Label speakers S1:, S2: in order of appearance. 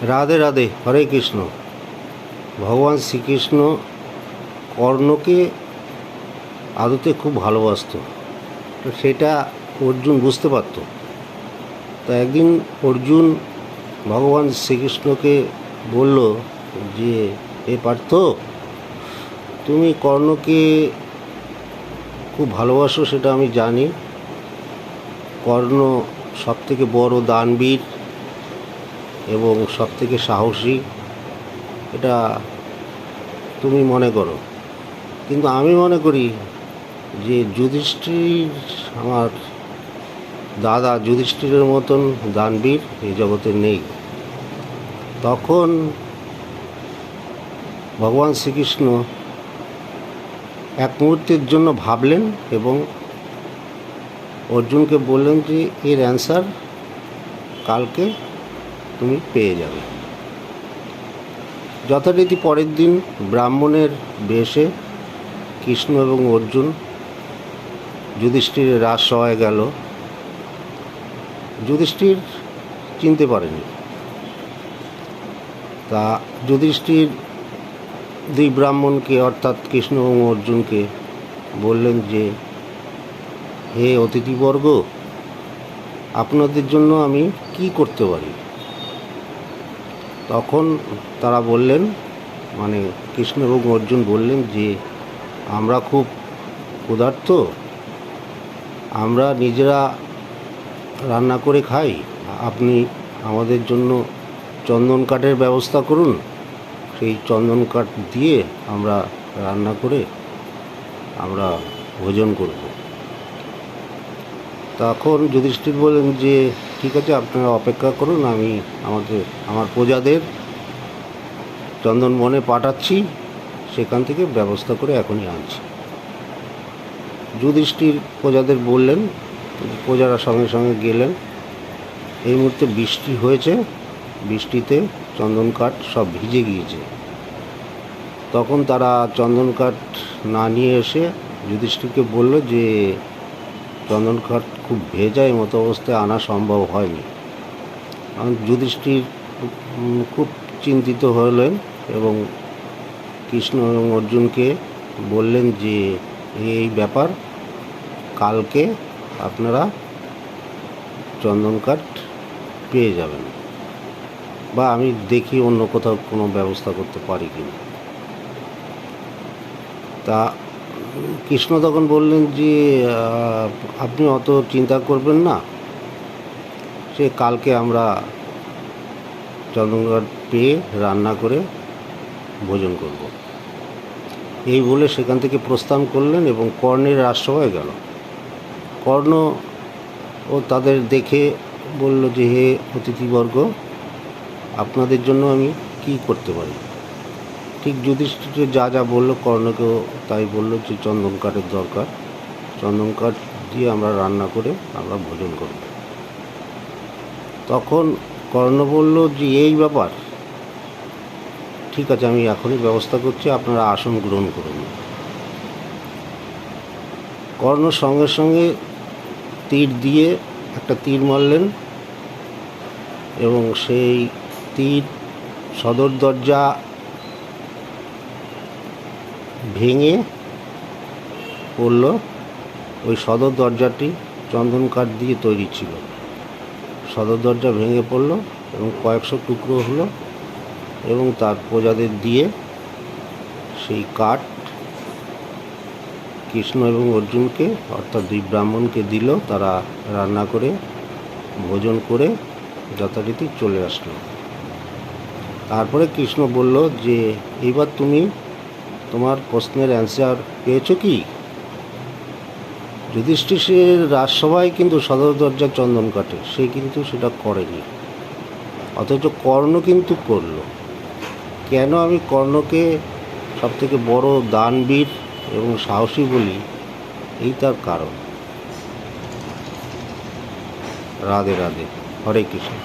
S1: রাধে রাধে, হরে কৃষ্ণ। ভগবান শ্রীকৃষ্ণ কর্ণকে আদতে খুব ভালোবাসত, তো সেটা অর্জুন বুঝতে পারত। তা একদিন অর্জুন ভগবান শ্রীকৃষ্ণকে বলল যে, এ পার্থ, তুমি কর্ণকে খুব ভালোবাসো, সেটা আমি জানি। কর্ণ সবথেকে বড় দানবীর এবং সবথেকে সাহসী, এটা তুমি মনে করো, কিন্তু আমি মনে করি যে যুধিষ্ঠির, আমার দাদা যুধিষ্ঠিরের মতন দানবীর এই জগতে নেই। তখন ভগবান শ্রীকৃষ্ণ এক মুহূর্তের জন্য ভাবলেন এবং অর্জুনকে বললেন যে এর অ্যান্সার কালকে তুমি পেয়ে যাবে। যথারীতি পরের দিন ব্রাহ্মণের বেশে কৃষ্ণ এবং অর্জুন যুধিষ্ঠিরের রাজসভায় গেল। যুধিষ্ঠির চিনতে পারেনি। তা যুধিষ্ঠির দুই ব্রাহ্মণকে অর্থাৎ কৃষ্ণ এবং অর্জুনকে বললেন যে, হে অতিথিবর্গ, আপনাদের জন্য আমি কি করতে পারি? তখন তারা বললেন, মানে কৃষ্ণ এবং অর্জুন বললেন যে, আমরা খুব ক্ষুধার্ত, আমরা নিজেরা রান্না করে খাই, আপনি আমাদের জন্য চন্দন কাঠের ব্যবস্থা করুন, সেই চন্দন কাঠ দিয়ে আমরা রান্না করে আমরা ভোজন করব। তখন যুধিষ্ঠির বলেন যে, ঠিক আছে, আপনারা অপেক্ষা করুন, আমি আমার প্রজাদের চন্দন বনে পাঠাচ্ছি, সেখান থেকে ব্যবস্থা করে এখনই আনছি। যুধিষ্ঠির প্রজাদের বললেন, প্রজারা সঙ্গে সঙ্গে গেলেন। এই মুহূর্তে বৃষ্টি হয়েছে, বৃষ্টিতে চন্দন কাঠ সব ভিজে গিয়েছে। তখন তারা চন্দন কাঠ না নিয়ে এসে যুধিষ্ঠিরকে বলল যে, চন্দন কাঠ খুব ভেজা, এই মতো অবস্থায় আনা সম্ভব হয়নি। যুধিষ্ঠির খুব চিন্তিত হলেন এবং কৃষ্ণ এবং অর্জুনকে বললেন যে, এই ব্যাপার, কালকে আপনারা চন্দন কাঠ পেয়ে যাবেন, বা আমি দেখি অন্য কোথাও কোনো ব্যবস্থা করতে পারি কিনা। তা কৃষ্ণ তখন বললেন যে, আপনি অত চিন্তা করবেন না, সে কালকে আমরা চন্দন কাঠ পেয়ে রান্না করে ভোজন করব। এই বলে সেখান থেকে প্রস্থান করলেন এবং কর্ণের রাজসভায় গেল। কর্ণ ও তাদের দেখে বলল যে, হে অতিথিবর্গ, আপনাদের জন্য আমি কি করতে পারি? ঠিক যুধিষ্ঠির যা যা বললো, কর্ণকেও তাই বলল যে চন্দন কাঠের দরকার, চন্দন কাঠ দিয়ে আমরা রান্না করে আমরা ভোজন করব। তখন কর্ণ বলল যে, এই ব্যাপার, ঠিক আছে, আমি এখনই ব্যবস্থা করছি, আপনারা আসন গ্রহণ করুন। কর্ণ সঙ্গে সঙ্গে তীর দিয়ে একটা তীর মারলেন এবং সেই তীর সদর দরজা ভেঙে পড়ল। ওই সদর দরজাটি চন্দন কাঠ দিয়ে তৈরি ছিল। সদর দরজা ভেঙে পড়ল এবং কয়েকশো টুকরো হলো এবং তার প্রজাদের দিয়ে সেই কাঠ কৃষ্ণ এবং অর্জুনকে অর্থাৎ দুই ব্রাহ্মণকে দিল। তারা রান্না করে ভোজন করে যথারীতি চলে আসলো। তারপরে কৃষ্ণ বলল যে, এইবার তুমি তোমার প্রশ্নের অ্যান্সার পেয়েছো কি? যুধিষ্ঠিরের রাজসভায় কিন্তু সদর দরজা চন্দন কাঠে, সে কিন্তু সেটা করেনি, অথচ কর্ণ কিন্তু করল। কেন আমি কর্ণকে সবথেকে বড় দানবীর এবং সাহসী বলি, এই তার কারণ। রাধে রাধে, হরে কৃষ্ণ।